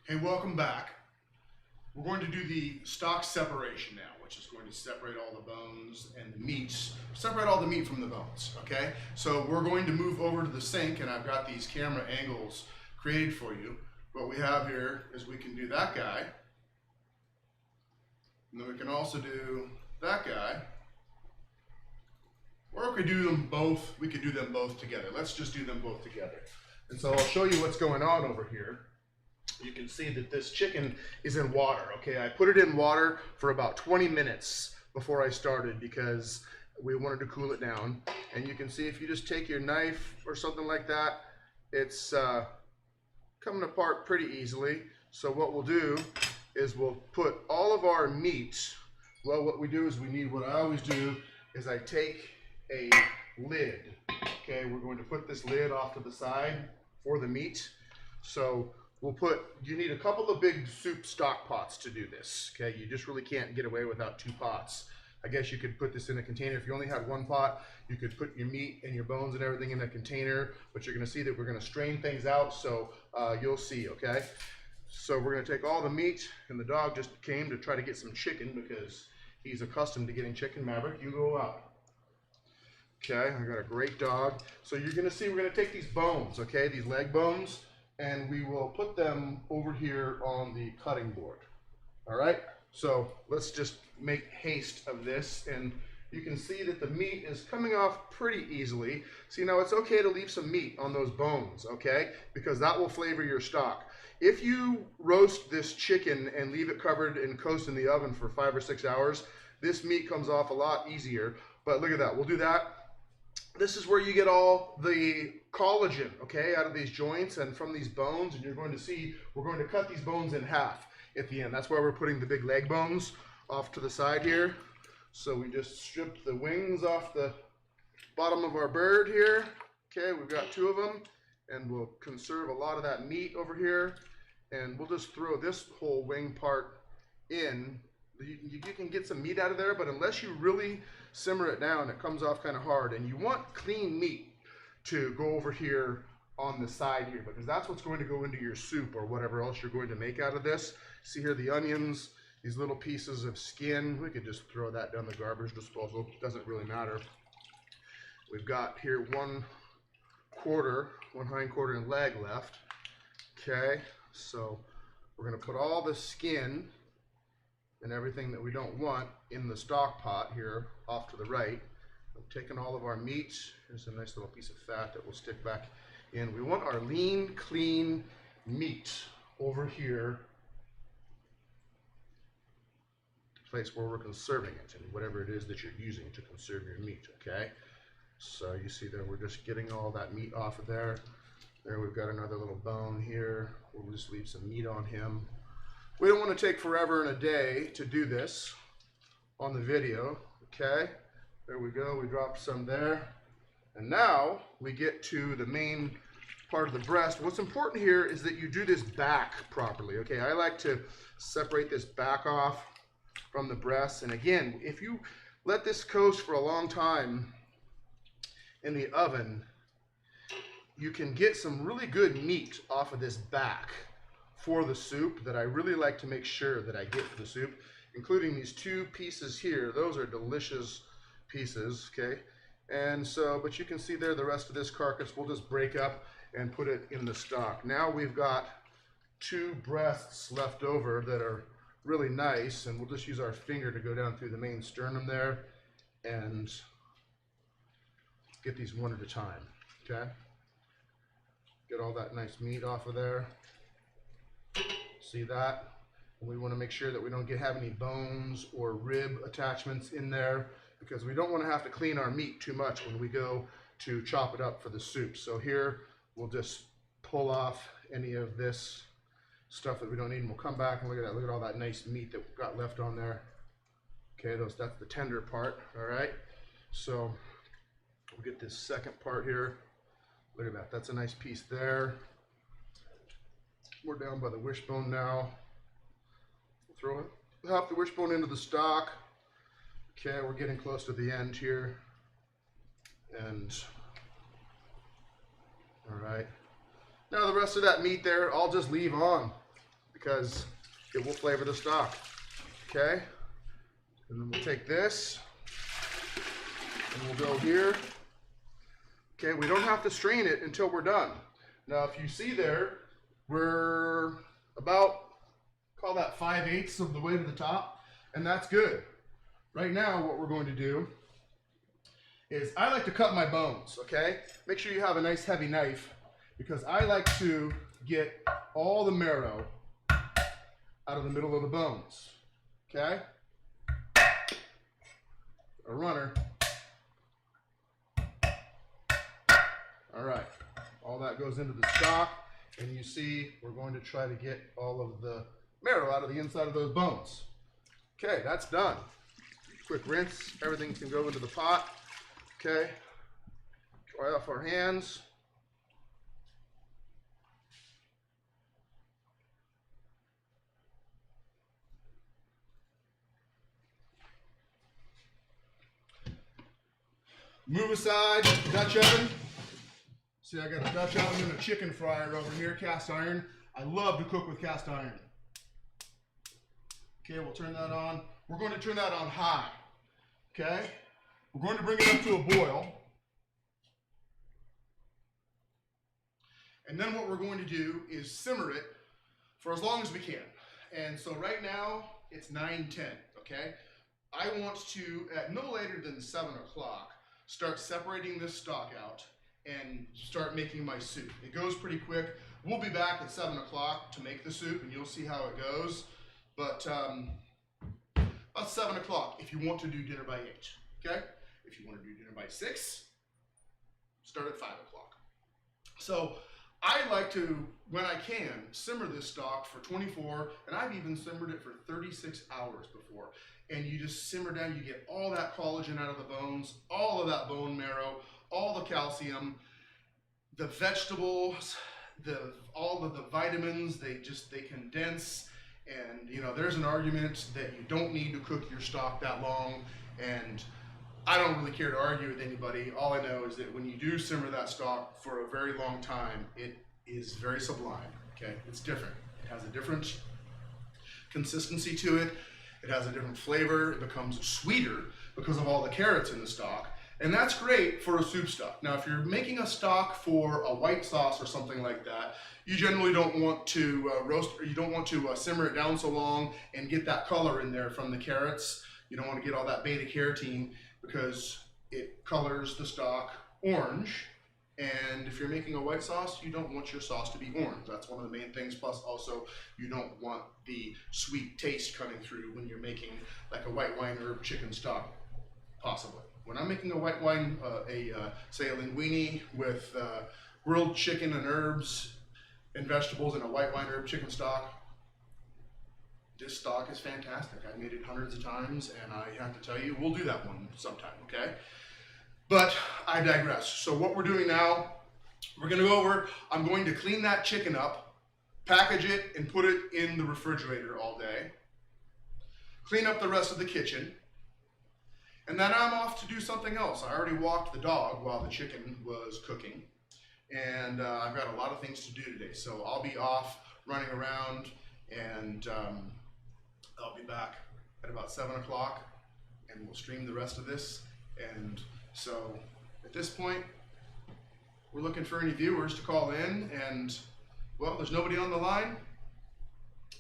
Hey, welcome back. We're going to do the stock separation now, which is going to separate all the bones and the meats, separate all the meat from the bones, okay? So we're going to move over to the sink, and I've got these camera angles created for you. What we have here is we can do that guy, and then we can also do that guy, or we could do them both. We could do them both together. Let's just do them both together. And so I'll show you what's going on over here. You can see that this chicken is in water, okay? I put it in water for about 20 minutes before I started because we wanted to cool it down. And you can see if you just take your knife or something like that, it's coming apart pretty easily. So what we'll do is we'll put all of our meat, well, what we do is what I always do is I take a lid, okay? We're going to put this lid off to the side for the meat. So you need a couple of big soup stock pots to do this, okay? You just really can't get away without 2 pots. I guess you could put this in a container. If you only had 1 pot, you could put your meat and your bones and everything in a container, but you're gonna see that we're gonna strain things out, so you'll see, okay? So we're gonna take all the meat, and the dog just came to try to get some chicken because he's accustomed to getting chicken. Maverick, you go out. Okay, I got a great dog. So you're gonna see we're gonna take these bones, okay, these leg bones, and we will put them over here on the cutting board. All right, so let's just make haste of this, and you can see that the meat is coming off pretty easily. See, now it's okay to leave some meat on those bones, okay, because that will flavor your stock. If you roast this chicken and leave it covered and coast in the oven for 5 or 6 hours, this meat comes off a lot easier. But look at that, we'll do that. This is where you get all the collagen, okay, out of these joints and from these bones, and you're going to see we're going to cut these bones in half at the end. That's why we're putting the big leg bones off to the side here. So we just stripped the wings off the bottom of our bird here. Okay, we've got 2 of them, and we'll conserve a lot of that meat over here, and we'll just throw this whole wing part in. You can get some meat out of there, but unless you really simmer it down, it comes off kind of hard. And you want clean meat to go over here on the side here, because that's what's going to go into your soup or whatever else you're going to make out of this. See here the onions, these little pieces of skin. We could just throw that down the garbage disposal. It doesn't really matter. We've got here 1 hind quarter and leg left. Okay, so we're going to put all the skin and everything that we don't want in the stock pot here off to the right. I've taken all of our meat. Here's a nice little piece of fat that will stick back in. We want our lean, clean meat over here, the place where we're conserving it and whatever it is that you're using to conserve your meat, okay? So you see there, we're just getting all that meat off of there. There we've got another little bone here. We'll just leave some meat on him. We don't want to take forever and a day to do this on the video, okay? There we go, we dropped some there. And now we get to the main part of the breast. What's important here is that you do this back properly, okay? I like to separate this back off from the breast. And again, if you let this coast for a long time in the oven, you can get some really good meat off of this back for the soup that I really like to make sure that I get for the soup, including these 2 pieces here. Those are delicious pieces, okay? And so, but you can see there the rest of this carcass we'll just break up and put it in the stock. Now we've got 2 breasts left over that are really nice, and we'll just use our finger to go down through the main sternum there and get these one at a time, okay? Get all that nice meat off of there. See that? And we want to make sure that we don't have any bones or rib attachments in there, because we don't want to have to clean our meat too much when we go to chop it up for the soup. So here we'll just pull off any of this stuff that we don't need, and we'll come back and look at that. Look at all that nice meat that we've got left on there. Okay, that's the tender part. All right, so we'll get this second part here. Look at that. That's a nice piece there. We're down by the wishbone now. Throw half the wishbone into the stock. Okay, we're getting close to the end here. And all right, now the rest of that meat there, I'll just leave on because it will flavor the stock. Okay? And then we'll take this and we'll go here. Okay, we don't have to strain it until we're done. Now, if you see there, we're about, call that 5/8 of the way to the top, and that's good. Right now, what we're going to do is I like to cut my bones, okay? Make sure you have a nice heavy knife because I like to get all the marrow out of the middle of the bones, okay? A runner. All right, all that goes into the stock, and you see we're going to try to get all of the marrow out of the inside of those bones. Okay, that's done. Quick rinse, everything can go into the pot. Okay, dry off our hands. Move aside, Dutch oven. See, I got a Dutch oven and a chicken fryer over here, cast iron. I love to cook with cast iron. Okay, we'll turn that on. We're going to turn that on high. Okay, we're going to bring it up to a boil. And then what we're going to do is simmer it for as long as we can. And so right now, it's 9:10, okay? I want to, at no later than 7 o'clock, start separating this stock out and start making my soup. It goes pretty quick. We'll be back at 7 o'clock to make the soup, and you'll see how it goes. But about 7 o'clock if you want to do dinner by 8, okay? If you want to do dinner by 6, start at 5 o'clock. So I like to, when I can, simmer this stock for 24, and I've even simmered it for 36 hours before. And you just simmer down, you get all that collagen out of the bones, all of that bone marrow, all the calcium, the vegetables, all of the vitamins, they condense. And you know, there's an argument that you don't need to cook your stock that long, and I don't really care to argue with anybody. All I know is that when you do simmer that stock for a very long time, it is very sublime, okay? It's different. It has a different consistency to it. It has a different flavor. It becomes sweeter because of all the carrots in the stock. And that's great for a soup stock. Now, if you're making a stock for a white sauce or something like that, you generally don't want to roast, or you don't want to simmer it down so long and get that color in there from the carrots. You don't want to get all that beta carotene because it colors the stock orange. And if you're making a white sauce, you don't want your sauce to be orange. That's one of the main things. Plus also, you don't want the sweet taste coming through when you're making like a white wine herb chicken stock, possibly. When I'm making a white wine, say a linguine with grilled chicken and herbs and vegetables in a white wine herb chicken stock, this stock is fantastic. I've made it hundreds of times, and I have to tell you, we'll do that one sometime, okay? But I digress. So what we're doing now, we're gonna go over, I'm going to clean that chicken up, package it, and put it in the refrigerator all day. Clean up the rest of the kitchen. And then I'm off to do something else. I already walked the dog while the chicken was cooking. And I've got a lot of things to do today. So I'll be off running around, and I'll be back at about 7 o'clock, and we'll stream the rest of this. And so at this point, we're looking for any viewers to call in, and well, there's nobody on the line.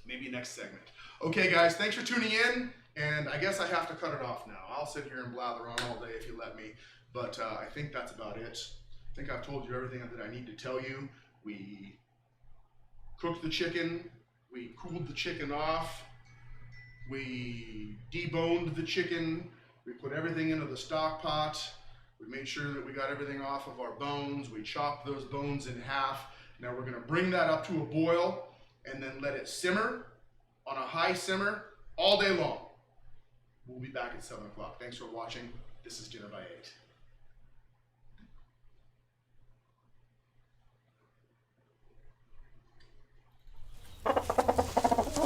Maybe next segment. Okay guys, thanks for tuning in, and I guess I have to cut it off now. I'll sit here and blather on all day if you let me, but I think that's about it. I think I've told you everything that I need to tell you. We cooked the chicken, we cooled the chicken off, we deboned the chicken, we put everything into the stock pot, we made sure that we got everything off of our bones, we chopped those bones in half. Now we're gonna bring that up to a boil and then let it simmer on a high simmer all day long. We'll be back at 7 o'clock. Thanks for watching. This is Dinner by 8.